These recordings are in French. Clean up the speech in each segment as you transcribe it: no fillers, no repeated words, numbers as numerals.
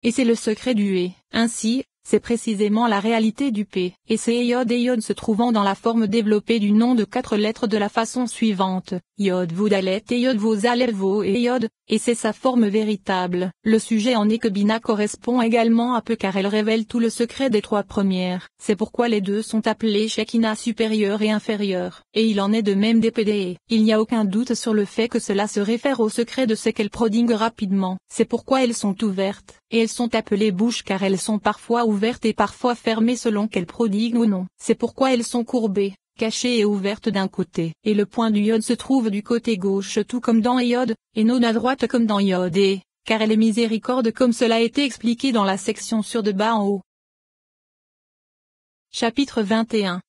et c'est le secret du et. Ainsi, c'est précisément la réalité du P. Et c'est Yod et Yod se trouvant dans la forme développée du nom de 4 lettres de la façon suivante, Yod Vou Dalet et Yod Vou Aleph Vou et Yod, et c'est sa forme véritable. Le sujet en est que Bina correspond également à Peu car elle révèle tout le secret des 3 premières. C'est pourquoi les deux sont appelés Shekinah supérieur et inférieur. Et il en est de même des PDE. Il n'y a aucun doute sur le fait que cela se réfère au secret de ce qu'elles prodiguent rapidement. C'est pourquoi elles sont ouvertes, et elles sont appelées bouches car elles sont parfois ouvertes et parfois fermées selon qu'elles prodiguent ou non. C'est pourquoi elles sont courbées, cachées et ouvertes d'un côté. Et le point du Yod se trouve du côté gauche tout comme dans Yod, et non à droite comme dans Yod et, car elle est miséricorde comme cela a été expliqué dans la section sur de bas en haut. Chapitre 21.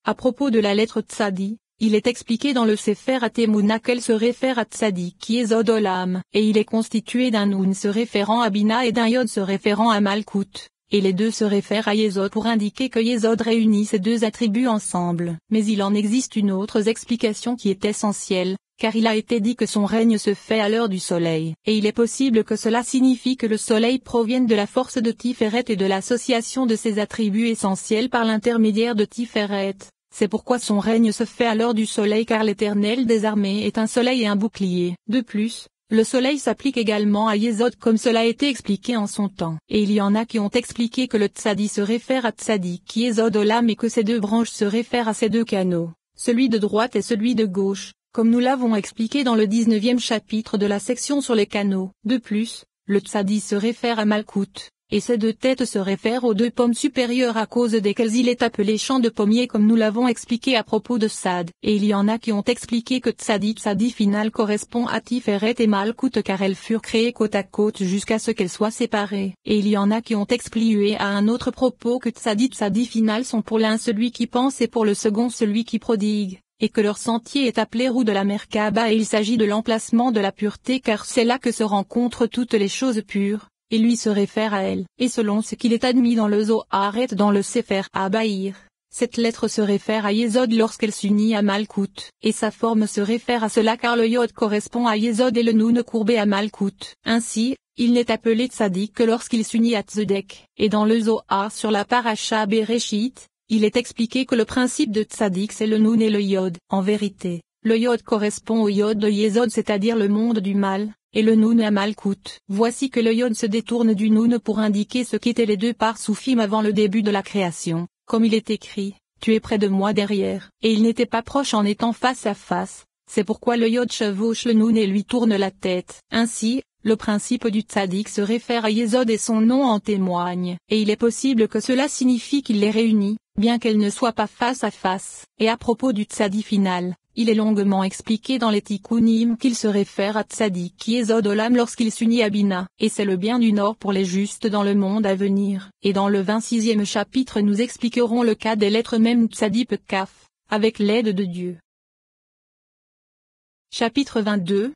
À propos de la lettre Tzadi, il est expliqué dans le Sefer Atemuna qu'elle se réfère à Tzadi qui est Zod Olam, et il est constitué d'un Nun se référant à Bina et d'un Yod se référant à Malkout, et les deux se réfèrent à Yesod pour indiquer que Yesod réunit ces deux attributs ensemble. Mais il en existe une autre explication qui est essentielle, car il a été dit que son règne se fait à l'heure du soleil, et il est possible que cela signifie que le soleil provienne de la force de Tiferet et de l'association de ses attributs essentiels par l'intermédiaire de Tiferet. C'est pourquoi son règne se fait à l'heure du soleil car l'Éternel des armées est un soleil et un bouclier. De plus, le soleil s'applique également à Yesod comme cela a été expliqué en son temps. Et il y en a qui ont expliqué que le Tzadi se réfère à Tzadi qui est Zod Olam et que ces deux branches se réfèrent à ces deux canaux, celui de droite et celui de gauche, comme nous l'avons expliqué dans le 19e chapitre de la section sur les canaux. De plus, le Tzadi se réfère à Malkout, et ces deux têtes se réfèrent aux deux pommes supérieures à cause desquelles il est appelé champ de pommier comme nous l'avons expliqué à propos de Sad. Et il y en a qui ont expliqué que Tzadi final correspond à Tiferet et Malkout car elles furent créées côte à côte jusqu'à ce qu'elles soient séparées. Et il y en a qui ont expliqué à un autre propos que Tzadi final sont pour l'un celui qui pense et pour le second celui qui prodigue, et que leur sentier est appelé roue de la Merkaba et il s'agit de l'emplacement de la pureté car c'est là que se rencontrent toutes les choses pures. Et lui se réfère à elle. Et selon ce qu'il est admis dans le Zohar et dans le Sefer Abaïr, cette lettre se réfère à Yesod lorsqu'elle s'unit à Malkout. Et sa forme se réfère à cela car le Yod correspond à Yesod et le Nun courbé à Malkout. Ainsi, il n'est appelé Tzadik que lorsqu'il s'unit à Tzedek. Et dans le Zohar sur la Paracha Bereshit, il est expliqué que le principe de Tzadik c'est le Nun et le Yod. En vérité, le Yod correspond au Yod de Yesod c'est-à-dire le monde du mal, et le Nun à Malkout. Voici que le Yod se détourne du Nun pour indiquer ce qu'étaient les deux parts soufim avant le début de la création, comme il est écrit, tu es près de moi derrière, et il n'était pas proche en étant face à face, c'est pourquoi le Yod chevauche le Nun et lui tourne la tête. Ainsi, le principe du Tzadik se réfère à Yesod et son nom en témoigne, et il est possible que cela signifie qu'il les réunit, bien qu'elles ne soient pas face à face. Et à propos du Tzadi final, il est longuement expliqué dans les Tikkunim qu'il se réfère à Tzadi qui est Zod Olam lorsqu'il s'unit à Bina, et c'est le bien du Nord pour les justes dans le monde à venir. Et dans le 26e chapitre nous expliquerons le cas des lettres même Tzadi Pe Kaf, avec l'aide de Dieu. Chapitre 22.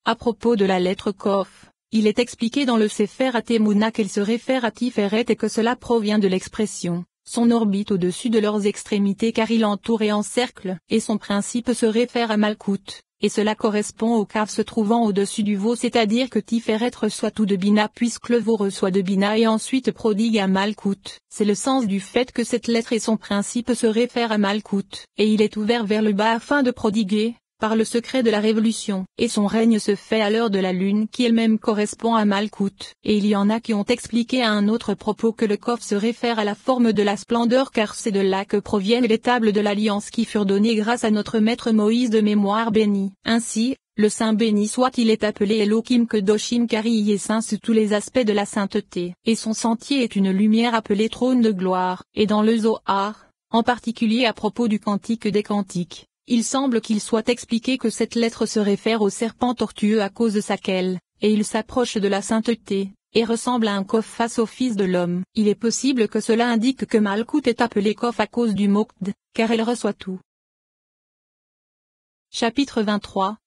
À propos de la lettre Kof, il est expliqué dans le Sefer Atemuna qu'elle se réfère à Tiferet et que cela provient de l'expression son orbite au-dessus de leurs extrémités car il entoure et encercle, et son principe se réfère à Malkout, et cela correspond au Kaf se trouvant au-dessus du veau c'est-à-dire que Tiferet reçoit tout de Bina puisque le veau reçoit de Bina et ensuite prodigue à Malkout. C'est le sens du fait que cette lettre et son principe se réfèrent à Malkout, et il est ouvert vers le bas afin de prodiguer, par le secret de la révolution, et son règne se fait à l'heure de la lune qui elle-même correspond à Malkout. Et il y en a qui ont expliqué à un autre propos que le Kof se réfère à la forme de la splendeur car c'est de là que proviennent les tables de l'alliance qui furent données grâce à notre maître Moïse de mémoire béni. Ainsi, le Saint béni soit-il est appelé Elohim Kedoshim car il y est saint sous tous les aspects de la sainteté, et son sentier est une lumière appelée trône de gloire. Et dans le Zohar, en particulier à propos du Cantique des Cantiques, il semble qu'il soit expliqué que cette lettre se réfère au serpent tortueux à cause de sa quelle, et il s'approche de la sainteté, et ressemble à un Kof face au Fils de l'homme. Il est possible que cela indique que Malkout est appelé Kof à cause du Mokd, car elle reçoit tout. Chapitre 23.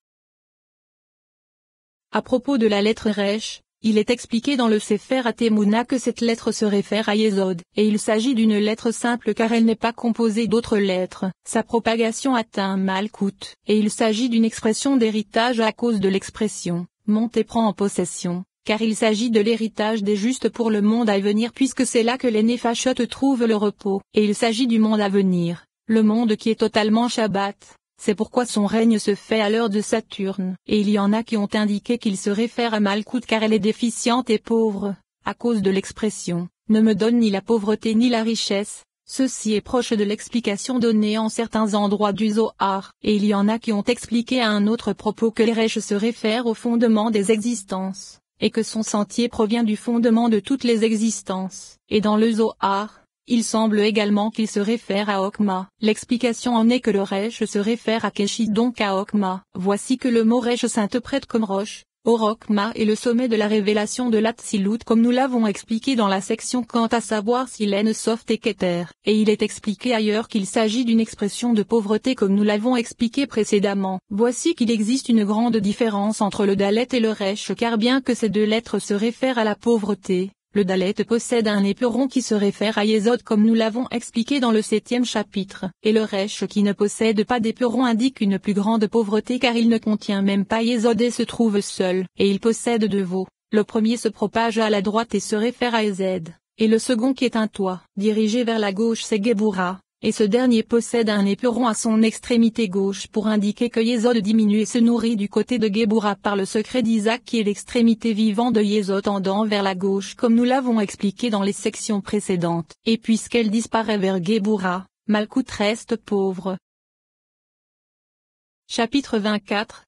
À propos de la lettre Resh, il est expliqué dans le Sefer Atemuna que cette lettre se réfère à Yesod, et il s'agit d'une lettre simple car elle n'est pas composée d'autres lettres. Sa propagation atteint Malkout, et il s'agit d'une expression d'héritage à cause de l'expression monte et prend en possession, car il s'agit de l'héritage des justes pour le monde à venir puisque c'est là que les Néphashotes trouvent le repos. Et il s'agit du monde à venir, le monde qui est totalement Shabbat. C'est pourquoi son règne se fait à l'heure de Saturne. Et il y en a qui ont indiqué qu'il se réfère à Malkout car elle est déficiente et pauvre, à cause de l'expression « ne me donne ni la pauvreté ni la richesse ». Ceci est proche de l'explication donnée en certains endroits du Zohar. Et il y en a qui ont expliqué à un autre propos que l'Eresh se réfère au fondement des existences, et que son sentier provient du fondement de toutes les existences. Et dans le Zohar, il semble également qu'il se réfère à Okma. L'explication en est que le Resh se réfère à Keshit donc à Okma. Voici que le mot Resh s'interprète comme roche. Or Okma est le sommet de la révélation de l'Atsilut comme nous l'avons expliqué dans la section quant à savoir s'il est Soft et Keter. Et il est expliqué ailleurs qu'il s'agit d'une expression de pauvreté comme nous l'avons expliqué précédemment. Voici qu'il existe une grande différence entre le Dalet et le Resh car bien que ces deux lettres se réfèrent à la pauvreté, le Dalet possède un éperon qui se réfère à Yesod comme nous l'avons expliqué dans le 7e chapitre, et le Resh qui ne possède pas d'éperon indique une plus grande pauvreté car il ne contient même pas Yesod et se trouve seul, et il possède deux veaux. Le premier se propage à la droite et se réfère à Ezed, et le second qui est un toit, dirigé vers la gauche c'est Gebura. Et ce dernier possède un éperon à son extrémité gauche pour indiquer que Yesod diminue et se nourrit du côté de Gebura par le secret d'Isaac qui est l'extrémité vivant de Yesod tendant vers la gauche comme nous l'avons expliqué dans les sections précédentes. Et puisqu'elle disparaît vers Gebura, Malkout reste pauvre. Chapitre 24.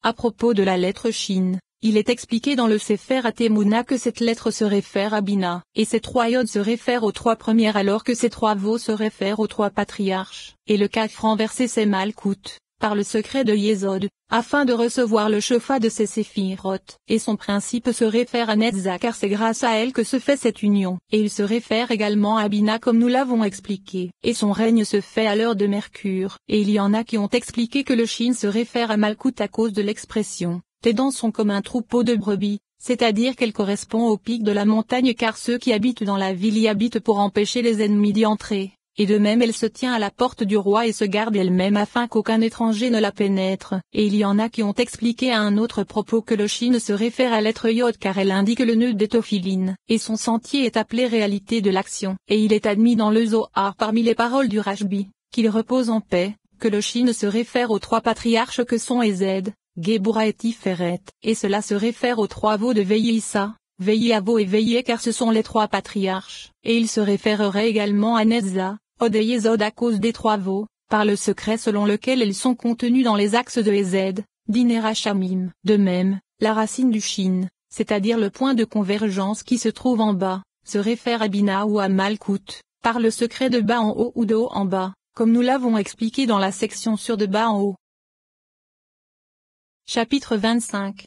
À propos de la lettre Shin. Il est expliqué dans le Sefer Atemuna que cette lettre se réfère à Bina, et ces trois yods se réfèrent aux trois premières alors que ces trois veaux se réfèrent aux trois patriarches, et le kaf renversé c'est Malkout, par le secret de Yesod, afin de recevoir le shofa de ses séphiroth, et son principe se réfère à Netzah car c'est grâce à elle que se fait cette union, et il se réfère également à Bina comme nous l'avons expliqué, et son règne se fait à l'heure de Mercure, et il y en a qui ont expliqué que le Shin se réfère à Malkout à cause de l'expression. Tes dents sont comme un troupeau de brebis, c'est-à-dire qu'elle correspond au pic de la montagne car ceux qui habitent dans la ville y habitent pour empêcher les ennemis d'y entrer, et de même elle se tient à la porte du roi et se garde elle-même afin qu'aucun étranger ne la pénètre, et il y en a qui ont expliqué à un autre propos que le Shin se réfère à l'être Yod car elle indique le nœud d'étophiline, et son sentier est appelé réalité de l'action, et il est admis dans le Zohar parmi les paroles du Rashbi, qu'il repose en paix, que le Shin se réfère aux trois patriarches que sont Ezed, Gebura et Tiferet, et cela se réfère aux trois veaux de Veïissa, Veïavo et Veïé car ce sont les trois patriarches, et il se référerait également à Netzah, Od et Yesod à cause des trois veaux, par le secret selon lequel elles sont contenues dans les axes de Ezed, d'Inera Shamim. De même, la racine du Shin, c'est-à-dire le point de convergence qui se trouve en bas, se réfère à Bina ou à Malkout, par le secret de bas en haut ou de haut en bas, comme nous l'avons expliqué dans la section sur de bas en haut. Chapitre 25.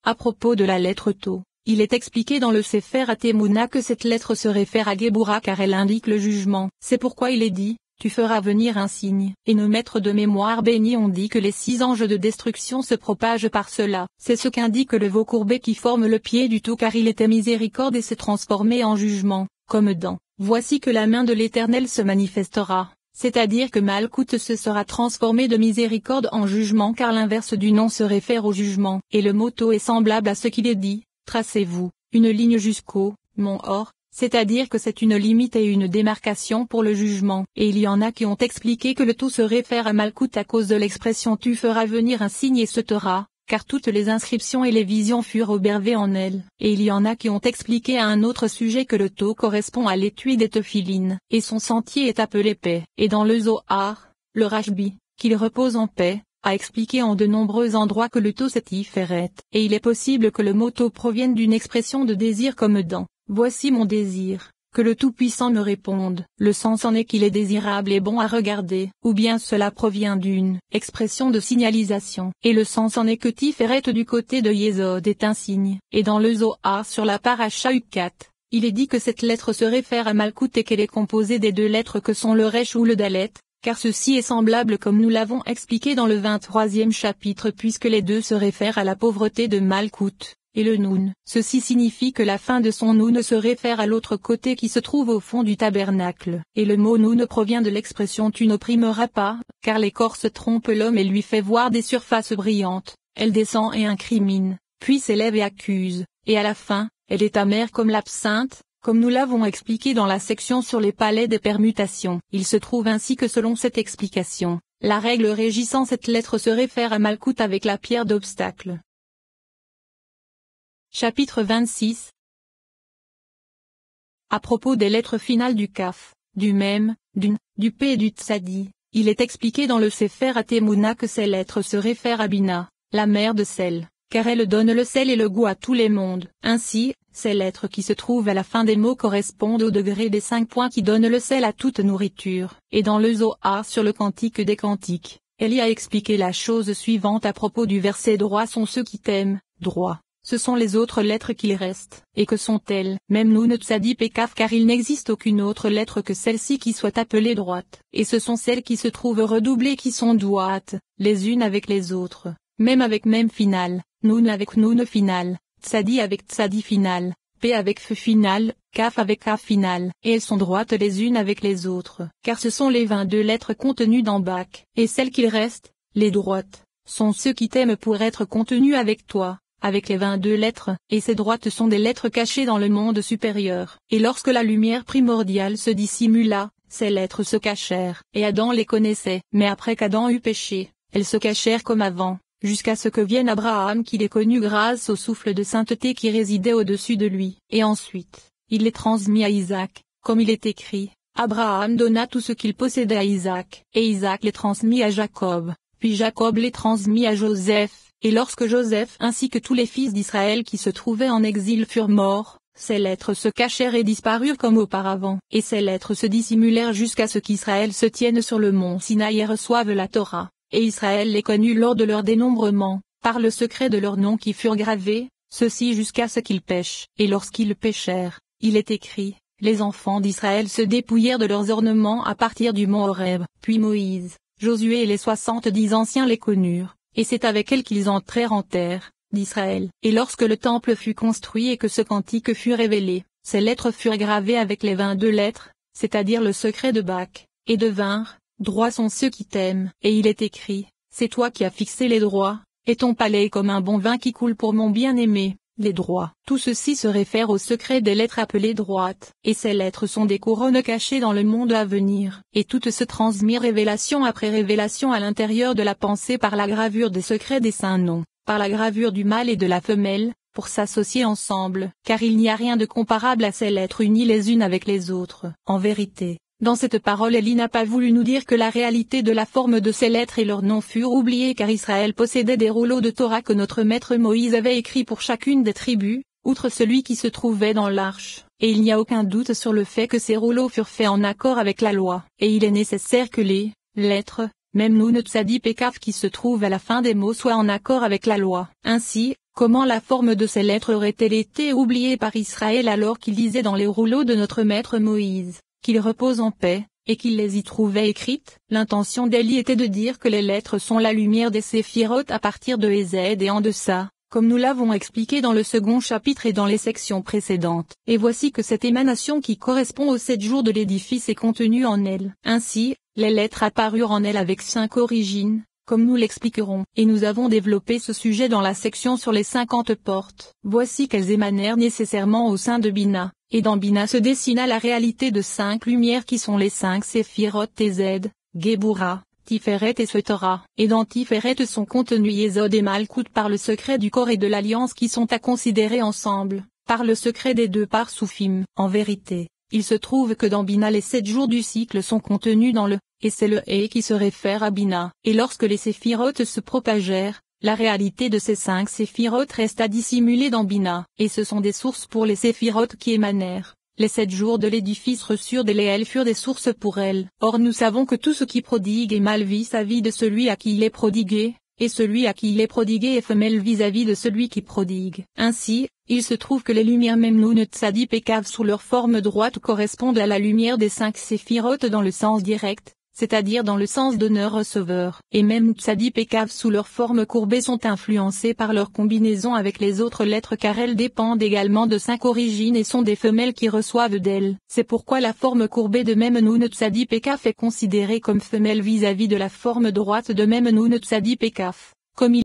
À propos de la lettre To, il est expliqué dans le Sefer Atemuna que cette lettre se réfère à Gebura car elle indique le jugement. C'est pourquoi il est dit, tu feras venir un signe. Et nos maîtres de mémoire bénis ont dit que les 6 anges de destruction se propagent par cela. C'est ce qu'indique le veau courbé qui forme le pied du To car il était miséricorde et s'est transformé en jugement, comme dans, voici que la main de l'Éternel se manifestera. C'est-à-dire que Malkout se sera transformé de miséricorde en jugement car l'inverse du nom se réfère au jugement. Et le mot To est semblable à ce qu'il est dit, tracez-vous, une ligne jusqu'au, mont Or, c'est-à-dire que c'est une limite et une démarcation pour le jugement. Et il y en a qui ont expliqué que le To se réfère à Malkout à cause de l'expression tu feras venir un signe et se tera, car toutes les inscriptions et les visions furent observées en elle. Et il y en a qui ont expliqué à un autre sujet que le To correspond à l'étui d'étophiline, et son sentier est appelé paix. Et dans le Zohar, le Rashbi, qu'il repose en paix, a expliqué en de nombreux endroits que le To c'est Tiferet, et il est possible que le mot To provienne d'une expression de désir comme dans « Voici mon désir ». Que le Tout-Puissant me réponde, le sens en est qu'il est désirable et bon à regarder, ou bien cela provient d'une expression de signalisation, et le sens en est que Tiferet du côté de Yesod est un signe, et dans le Zohar sur la paracha Ukat, il est dit que cette lettre se réfère à Malkout et qu'elle est composée des deux lettres que sont le Resh ou le Dalet, car ceci est semblable comme nous l'avons expliqué dans le 23e chapitre puisque les deux se réfèrent à la pauvreté de Malkout. et le Noun. Ceci signifie que la fin de son Noun se réfère à l'autre côté qui se trouve au fond du tabernacle. Et le mot Noun provient de l'expression tu n'opprimeras pas, car l'écorce trompe l'homme et lui fait voir des surfaces brillantes. Elle descend et incrimine, puis s'élève et accuse, et à la fin, elle est amère comme l'absinthe, comme nous l'avons expliqué dans la section sur les palais des permutations. Il se trouve ainsi que selon cette explication, la règle régissant cette lettre se réfère à Malkout avec la pierre d'obstacle. Chapitre 26. À propos des lettres finales du Kaf, du Mem, du N, du P et du Tsadi, il est expliqué dans le Sefer Atemuna que ces lettres se réfèrent à Bina, la mère de sel, car elle donne le sel et le goût à tous les mondes. Ainsi, ces lettres qui se trouvent à la fin des mots correspondent au degré des 5 points qui donnent le sel à toute nourriture. Et dans le Zohar sur le Cantique des Cantiques, Élie a expliqué la chose suivante à propos du verset droit sont ceux qui t'aiment, droit. Ce sont les autres lettres qu'il reste. Et que sont-elles? Même Noun Tsadi et Kaf, car il n'existe aucune autre lettre que celle-ci qui soit appelée droite. Et ce sont celles qui se trouvent redoublées qui sont droites, les unes avec les autres, même avec même finale, Noun avec Noun finale, Tsadi avec Tsadi finale, P avec F finale, Kaf avec Kaf finale, et elles sont droites les unes avec les autres. Car ce sont les 22 lettres contenues dans Bak. Et celles qu'il reste, les droites, sont ceux qui t'aiment pour être contenus avec toi. Avec les 22 lettres, et ces droites sont des lettres cachées dans le monde supérieur. Et lorsque la lumière primordiale se dissimula, ces lettres se cachèrent, et Adam les connaissait. Mais après qu'Adam eut péché, elles se cachèrent comme avant, jusqu'à ce que vienne Abraham qui les connut grâce au souffle de sainteté qui résidait au-dessus de lui. Et ensuite, il les transmit à Isaac, comme il est écrit, Abraham donna tout ce qu'il possédait à Isaac, et Isaac les transmit à Jacob, puis Jacob les transmit à Joseph. Et lorsque Joseph ainsi que tous les fils d'Israël qui se trouvaient en exil furent morts, ces lettres se cachèrent et disparurent comme auparavant. Et ces lettres se dissimulèrent jusqu'à ce qu'Israël se tienne sur le mont Sinaï et reçoive la Torah. Et Israël les connut lors de leur dénombrement, par le secret de leurs noms qui furent gravés, ceci jusqu'à ce qu'ils pêchent. Et lorsqu'ils péchèrent, il est écrit, les enfants d'Israël se dépouillèrent de leurs ornements à partir du mont Horeb. Puis Moïse, Josué et les 70 anciens les connurent. Et c'est avec elle qu'ils entrèrent en terre d'Israël. Et lorsque le temple fut construit et que ce cantique fut révélé, ces lettres furent gravées avec les 22 lettres, c'est-à-dire le secret de Bak, et devinrent, droits sont ceux qui t'aiment. Et il est écrit, c'est toi qui as fixé les droits, et ton palais est comme un bon vin qui coule pour mon bien-aimé. Les droits. Tout ceci se réfère au secret des lettres appelées droites, et ces lettres sont des couronnes cachées dans le monde à venir, et toutes se transmirent révélation après révélation à l'intérieur de la pensée par la gravure des secrets des saints noms, par la gravure du mâle et de la femelle, pour s'associer ensemble, car il n'y a rien de comparable à ces lettres unies les unes avec les autres. En vérité, dans cette parole Élie n'a pas voulu nous dire que la réalité de la forme de ces lettres et leurs noms furent oubliés car Israël possédait des rouleaux de Torah que notre maître Moïse avait écrits pour chacune des tribus, outre celui qui se trouvait dans l'arche, et il n'y a aucun doute sur le fait que ces rouleaux furent faits en accord avec la loi, et il est nécessaire que les lettres, même Noun Tsadi et Kaf qui se trouvent à la fin des mots soient en accord avec la loi. Ainsi, comment la forme de ces lettres aurait-elle été oubliée par Israël alors qu'il lisait dans les rouleaux de notre maître Moïse, qu'il repose en paix, et qu'il les y trouvait écrites? L'intention d'Élie était de dire que les lettres sont la lumière des séphirotes à partir de Ézède et en deçà, comme nous l'avons expliqué dans le second chapitre et dans les sections précédentes. Et voici que cette émanation qui correspond aux 7 jours de l'édifice est contenue en elle. Ainsi, les lettres apparurent en elle avec 5 origines, comme nous l'expliquerons, et nous avons développé ce sujet dans la section sur les 50 portes. Voici qu'elles émanèrent nécessairement au sein de Bina. Et dans Bina se dessina la réalité de 5 lumières qui sont les 5 séphirotes Tézed, Géboura, Tiferet et Setora. Et dans Tiferet sont contenus Yesod et Malkout par le secret du corps et de l'alliance qui sont à considérer ensemble, par le secret des 2 Parsoufim. En vérité, il se trouve que dans Bina les 7 jours du cycle sont contenus dans le, et c'est le et qui se réfère à Bina. Et lorsque les séphirotes se propagèrent, la réalité de ces 5 séphirotes resta dissimulée dans Bina, et ce sont des sources pour les séphirotes qui émanèrent. Les 7 jours de l'édifice reçurent des Léel furent des sources pour elles. Or nous savons que tout ce qui prodigue est mâle vis-à-vis de celui à qui il est prodigué, et celui à qui il est prodigué est femelle vis-à-vis de celui qui prodigue. Ainsi, il se trouve que les lumières même Noun Tsadi et Kaf sous leur forme droite correspondent à la lumière des 5 séphirotes dans le sens direct, c'est-à-dire dans le sens donneur-receveur. Et même Tzadik et Kaf sous leur forme courbée sont influencés par leur combinaison avec les autres lettres car elles dépendent également de 5 origines et sont des femelles qui reçoivent d'elles. C'est pourquoi la forme courbée de même Noun Tzadik et Kaf est considérée comme femelle vis-à-vis de la forme droite de même Noun Tzadik et Kaf. Comme